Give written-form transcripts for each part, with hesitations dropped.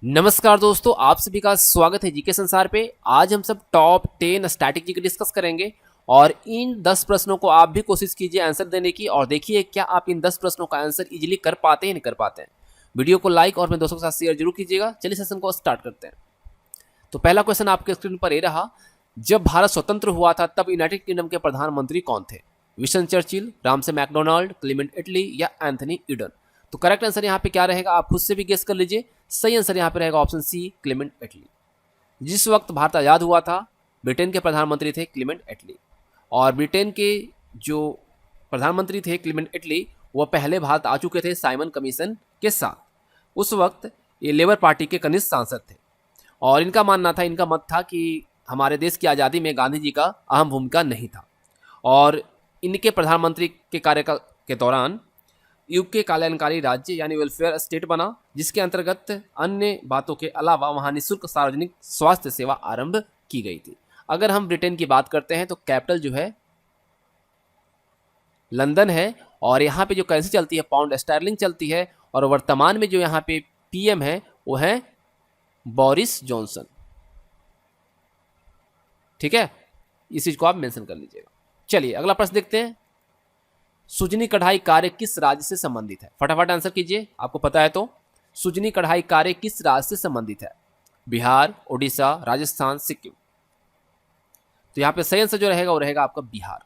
नमस्कार दोस्तों, आप सभी का स्वागत है जीके संसार पे। आज हम सब टॉप 10 स्टैटिक जीके डिस्कस करेंगे और इन 10 प्रश्नों को आप भी कोशिश कीजिए आंसर देने की और देखिए क्या आप इन 10 प्रश्नों का आंसर इजीली कर पाते हैं नहीं कर पाते हैं। वीडियो को लाइक और अपने दोस्तों के साथ शेयर जरूर कीजिएगा। चलिए सेशन को स्टार्ट करते हैं। तो पहला क्वेश्चन आपके स्क्रीन पर ये रहा, जब भारत स्वतंत्र हुआ था तब यूनाइटेड किंगडम के प्रधानमंत्री कौन थे? Winston Churchill, Ramsay McDonald, Clement Italy या एंथनी ईडन? तो करेक्ट आंसर यहाँ पे क्या रहेगा आप खुद से भी गेस कर लीजिए। सही आंसर यहाँ पे रहेगा ऑप्शन सी, क्लीमेंट इटली। जिस वक्त भारत आज़ाद हुआ था ब्रिटेन के प्रधानमंत्री थे क्लीमेंट इटली, और ब्रिटेन के जो प्रधानमंत्री थे क्लीमेंट इटली वह पहले भारत आ चुके थे साइमन कमीशन के साथ। उस वक्त ये लेबर पार्टी के कनिष्ठ सांसद थे और इनका मानना था, इनका मत था कि हमारे देश की आज़ादी में गांधी जी का अहम भूमिका नहीं था। और इनके प्रधानमंत्री के कार्यकाल के दौरान यूके कल्याणकारी राज्य यानी वेलफेयर स्टेट बना, जिसके अंतर्गत अन्य बातों के अलावा वहाँ निःशुल्क सार्वजनिक स्वास्थ्य सेवा आरंभ की गई थी। अगर हम ब्रिटेन की बात करते हैं तो कैपिटल जो है लंदन है और यहाँ पे जो करेंसी चलती है पाउंड स्टर्लिंग चलती है, और वर्तमान में जो यहाँ पे पीएम है वो है बोरिस जॉनसन। ठीक है, इस चीज को आप मेंशन कर लीजिएगा। चलिए अगला प्रश्न देखते हैं। सुजनी कढ़ाई कार्य किस राज्य से संबंधित है? फटाफट आंसर कीजिए, आपको पता है तो। सुजनी कढ़ाई कार्य किस राज्य से संबंधित है? बिहार, उड़ीसा, राजस्थान, सिक्किम? तो यहाँ पे सही आंसर जो रहेगा वो रहेगा आपका बिहार।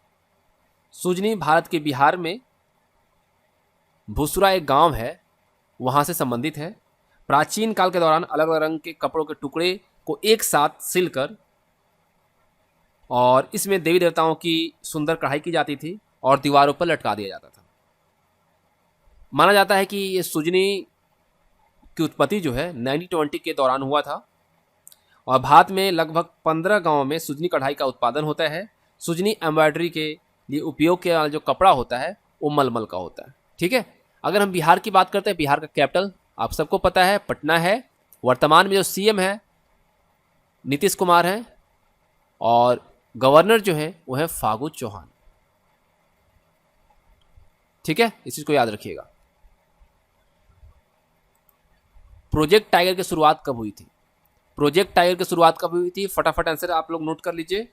सुजनी भारत के बिहार में भूसुरा एक गांव है, वहां से संबंधित है। प्राचीन काल के दौरान अलग अलग रंग के कपड़ों के टुकड़े को एक साथ सिलकर और इसमें देवी देवताओं की सुंदर कढ़ाई की जाती थी और दीवारों पर लटका दिया जाता था। माना जाता है कि ये सुजनी की उत्पत्ति जो है 1920 के दौरान हुआ था और भारत में लगभग 15 गांवों में सुजनी कढ़ाई का उत्पादन होता है। सुजनी एम्ब्रॉयडरी के लिए उपयोग किया जो कपड़ा होता है वो मलमल का होता है। ठीक है, अगर हम बिहार की बात करते हैं, बिहार का कैपिटल आप सबको पता है पटना है। वर्तमान में जो सीएम है नीतीश कुमार है और गवर्नर जो है वो है फागू चौहान। ठीक है, इस चीज को याद रखिएगा। प्रोजेक्ट टाइगर की शुरुआत कब हुई थी? प्रोजेक्ट टाइगर की शुरुआत कब हुई थी? फटाफट आंसर आप लोग नोट कर लीजिए।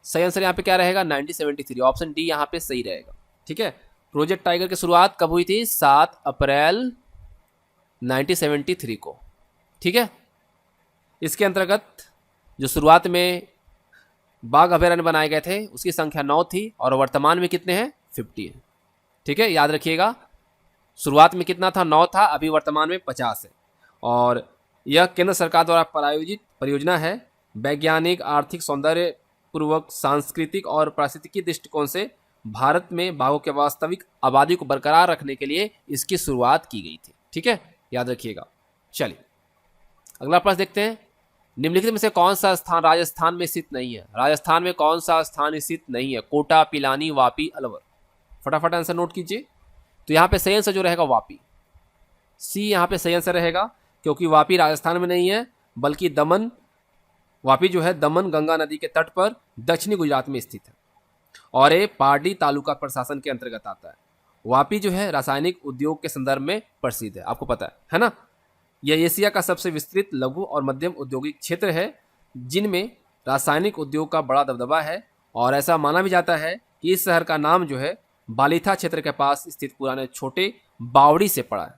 सही आंसर यहाँ पे क्या रहेगा? 1973, ऑप्शन डी यहाँ पे सही रहेगा। ठीक है, प्रोजेक्ट टाइगर की शुरुआत कब हुई थी? 7 अप्रैल 1973 को। ठीक है, इसके अंतर्गत जो शुरुआत में बाघ अभयारण्य बनाए गए थे उसकी संख्या 9 थी और वर्तमान में कितने हैं? 50 है। ठीक है, याद रखिएगा। शुरुआत में कितना था? 9 था, अभी वर्तमान में 50 है। और यह केंद्र सरकार द्वारा प्रायोजित परियोजना है। वैज्ञानिक, आर्थिक, सौंदर्य पूर्वक, सांस्कृतिक और पारिस्थितिकी दृष्टिकोण से भारत में बाघों के वास्तविक आबादी को बरकरार रखने के लिए इसकी शुरुआत की गई थी। ठीक है, याद रखिएगा। चलिए अगला प्रश्न देखते हैं। निम्नलिखित में से कौन सा स्थान राजस्थान में स्थित नहीं है? राजस्थान में कौन सा स्थान स्थित नहीं है? कोटा, पिलानी, वापी, अलवर? फटाफट आंसर नोट कीजिए। तो यहाँ पे सही आंसर जो रहेगा वापी, सी यहाँ पे सही आंसर रहेगा, क्योंकि वापी राजस्थान में नहीं है बल्कि दमन, वापी जो है दमन गंगा नदी के तट पर दक्षिणी गुजरात में स्थित है और ये पारडी तालुका प्रशासन के अंतर्गत आता है। वापी जो है रासायनिक उद्योग के संदर्भ में प्रसिद्ध है, आपको पता है ना। यह एशिया का सबसे विस्तृत लघु और मध्यम औद्योगिक क्षेत्र है जिनमें रासायनिक उद्योग का बड़ा दबदबा है, और ऐसा माना भी जाता है कि इस शहर का नाम जो है बालिथा क्षेत्र के पास स्थित पुराने छोटे बावड़ी से पड़ा है।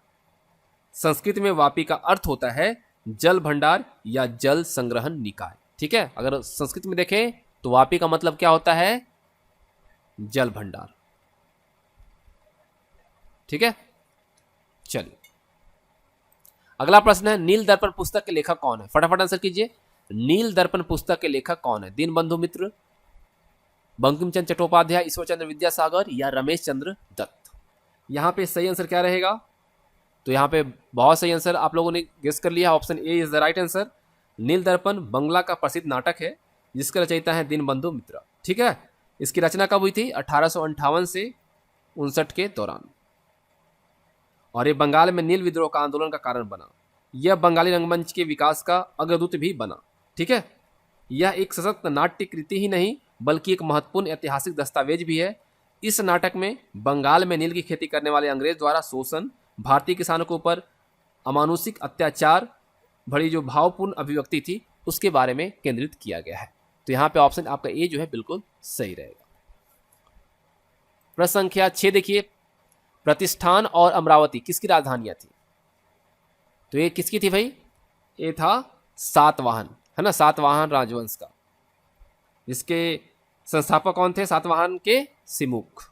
संस्कृत में वापी का अर्थ होता है जल भंडार या जल संग्रहण निकाय। ठीक है, अगर संस्कृत में देखें तो वापी का मतलब क्या होता है? जल भंडार। ठीक है, चलिए अगला प्रश्न है, नील दर्पण पुस्तक के लेखक कौन है? फटाफट आंसर कीजिए। नील दर्पण पुस्तक के लेखक कौन है? दीनबंधु मित्र, बंकिम चंद्र चट्टोपाध्याय, ईश्वर चंद्र विद्यासागर या रमेश चंद्र दत्त? यहाँ पे सही आंसर क्या रहेगा? तो यहाँ पे बहुत सही आंसर आप लोगों ने गेस कर लिया, option A is the right answer. Nil Darpan Bangla का प्रसिद्ध नाटक है जिसका रचयिता है दीनबंधु मित्र। ठीक है, इसकी रचना कब हुई थी? 1858 से 59 के दौरान, और ये बंगाल में नील विद्रोह का आंदोलन का कारण बना। यह बंगाली रंगमंच के विकास का अग्रदूत भी बना। ठीक है, यह एक सशक्त नाट्य कृति ही नहीं बल्कि एक महत्वपूर्ण ऐतिहासिक दस्तावेज भी है। इस नाटक में बंगाल में नील की खेती करने वाले अंग्रेज द्वारा शोषण, भारतीय किसानों के ऊपर अमानुषिक अत्याचार भरी जो भावपूर्ण अभिव्यक्ति थी उसके बारे में केंद्रित किया गया है। तो यहाँ पे ऑप्शन आपका ए जो है बिल्कुल सही रहेगा। प्रश्न संख्या 6 देखिए, प्रतिष्ठान और अमरावती किसकी राजधानियां थी? तो ये किसकी थी भाई? ये था सातवाहन, है ना, सातवाहन राजवंश का। इसके संस्थापक कौन थे? सातवाहन के सिमुख।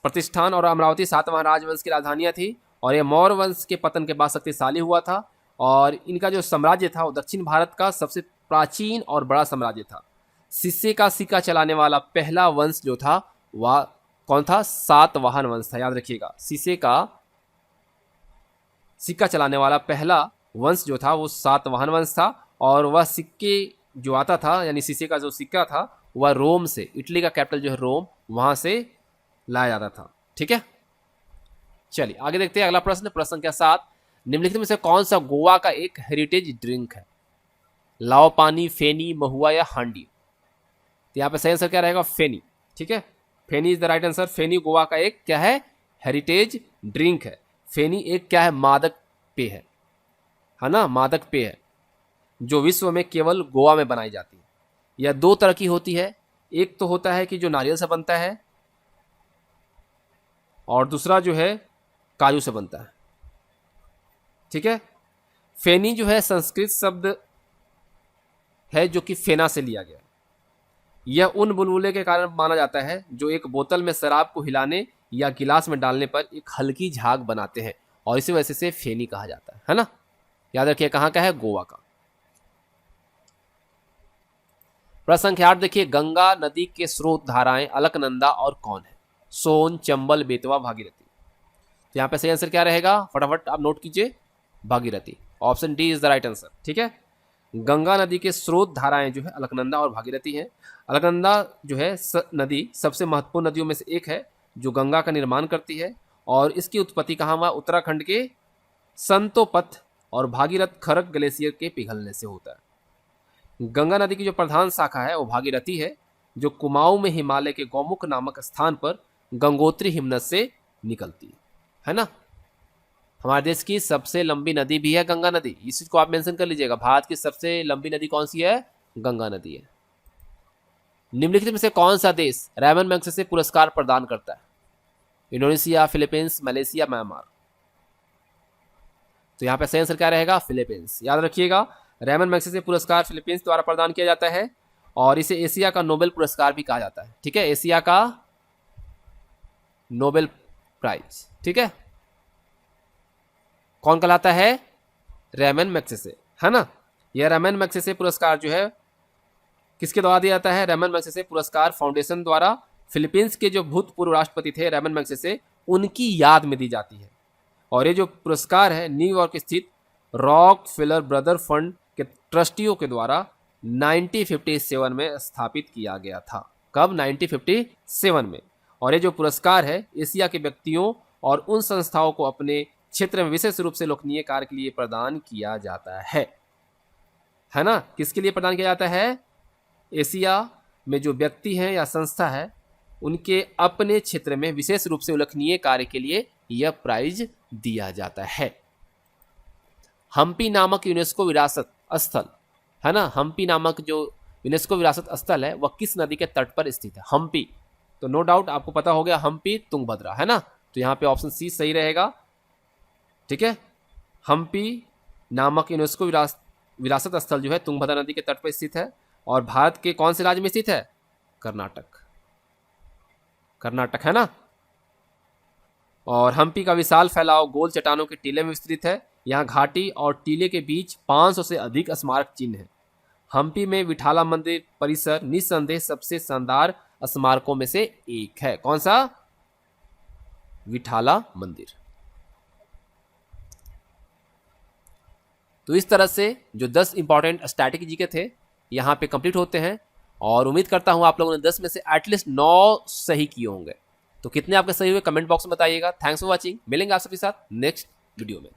प्रतिष्ठान और अमरावती सातवाहन राजवंश की राजधानियां थी और ये मौर्य वंश के पतन के बाद शक्तिशाली हुआ था और इनका जो साम्राज्य था वो दक्षिण भारत का सबसे प्राचीन और बड़ा साम्राज्य था। शीशे का सिक्का चलाने वाला पहला वंश जो था वह कौन था? सातवाहन वंश था, याद रखिएगा। शीशे का सिक्का चलाने वाला पहला वंश जो था वो सातवाहन वंश था और वह सिक्के जो आता था, यानी शीशे का जो सिक्का था वह रोम से, इटली का कैपिटल जो है रोम, वहां से लाया जाता था। ठीक है, चलिए आगे देखते हैं अगला प्रश्न। प्रश्न संख्या 7, निम्नलिखित में से कौन सा गोवा का एक हेरिटेज ड्रिंक है? लाव पानी, फेनी, महुआ या हांडी? तो यहाँ पे सही आंसर क्या रहेगा? फेनी। ठीक है, फेनी इज द राइट आंसर। फेनी गोवा का एक क्या है? हेरिटेज ड्रिंक है। फेनी एक क्या है? मादक पेय है ना, मादक पेय है जो विश्व में केवल गोवा में बनाई जाती है। यह दो तरह की होती है, एक तो होता है कि जो नारियल से बनता है और दूसरा जो है काजू से बनता है। ठीक है, फेनी जो है संस्कृत शब्द है जो कि फेना से लिया गया। यह उन बुलबुले के कारण माना जाता है जो एक बोतल में शराब को हिलाने या गिलास में डालने पर एक हल्की झाग बनाते हैं और इसी वजह से फेनी कहा जाता है ना। याद रखिए कहाँ का है? गोवा का। प्रश्न संख्या 8 देखिए, गंगा नदी के स्रोत धाराएं अलकनंदा और कौन है? सोन, चंबल, बेतवा, भागीरथी? तो यहाँ पे सही आंसर क्या रहेगा? फटाफट आप नोट कीजिए, Bhagirathi. Option D is the right answer. ठीक है, गंगा नदी के स्रोत धाराएं जो है अलकनंदा और भागीरथी हैं। अलकनंदा जो है नदी सबसे महत्वपूर्ण नदियों में से एक है जो गंगा का निर्माण करती है और इसकी उत्पत्ति कहाँ हुआ? उत्तराखंड के संतोपथ और भागीरथ खरक ग्लेशियर के पिघलने से होता है। गंगा नदी की जो प्रधान शाखा है वो भागीरथी है जो कुमाऊं में हिमालय के गौमुख नामक स्थान पर गंगोत्री हिमनद से निकलती है ना। हमारे देश की सबसे लंबी नदी भी है गंगा नदी, इस चीज को आप मेंशन कर लीजिएगा। भारत की सबसे लंबी नदी कौन सी है? गंगा नदी है। निम्नलिखित में से कौन सा देश रैमन मैग्सेसे पुरस्कार प्रदान करता है? Indonesia, Philippines, Malaysia, Myanmar? तो यहाँ पे सही आंसर क्या रहेगा? फिलीपींस। याद रखिएगा, रैमन मैग्सेसे पुरस्कार फिलीपींस द्वारा प्रदान किया जाता है और इसे एशिया का नोबेल पुरस्कार भी कहा जाता है। ठीक है, एशिया का नोबेल प्राइज। ठीक है, कौन कहलाता है? रैमन मैग्सेसे, है ना। यह रैमन मैग्सेसे पुरस्कार जो है किसके द्वारा दिया जाता है? रैमन मैग्सेसे पुरस्कार फाउंडेशन द्वारा फिलीपींस के जो भूतपूर्व राष्ट्रपति थे रैमन मैग्सेसे, उनकी याद में दी जाती है। और ये जो पुरस्कार है न्यूयॉर्क स्थित रॉक फेलर ब्रदर फंड के ट्रस्टियों के द्वारा 1957 में स्थापित किया गया था। कब? 1957 में। और ये जो पुरस्कार है एशिया के व्यक्तियों और उन संस्थाओं को अपने क्षेत्र में विशेष रूप से उल्लेखनीय कार्य के लिए प्रदान किया जाता है ना। किसके लिए प्रदान किया जाता है? एशिया में जो व्यक्ति हैं या संस्था है उनके अपने क्षेत्र में विशेष रूप से उल्लेखनीय कार्य के लिए यह प्राइज दिया जाता है। हम्पी नामक यूनेस्को विरासत स्थल है ना, हम्पी नामक जो यूनेस्को विरासत स्थल है वह किस नदी के तट पर स्थित है? हम्पी। तो नो डाउट आपको पता हो गया, हम्पी तुंगभद्रा, है ना। तो यहाँ पे ऑप्शन सी सही रहेगा। ठीक है, हम्पी नामक यूनेस्को विरासत स्थल जो है तुंगभद्रा नदी के तट पर स्थित है और भारत के कौन से राज्य में स्थित है? कर्नाटक, कर्नाटक, है ना। और हम्पी का विशाल फैलाव गोल चट्टानों के टीले में विस्तृत है। यहाँ घाटी और टीले के बीच 500 से अधिक स्मारक चिन्ह हैं। हम्पी में विठाला मंदिर परिसर निस्संदेह सबसे शानदार स्मारकों में से एक है। कौन सा? विठाला मंदिर। तो इस तरह से जो 10 इंपॉर्टेंट स्टैटिक जीके थे यहाँ पे कंप्लीट होते हैं और उम्मीद करता हूँ आप लोगों ने 10 में से एटलीस्ट 9 सही किए होंगे। तो कितने आपके सही हुए कमेंट बॉक्स में बताइएगा। थैंक्स फॉर वॉचिंग, मिलेंगे आप सबके साथ नेक्स्ट वीडियो में।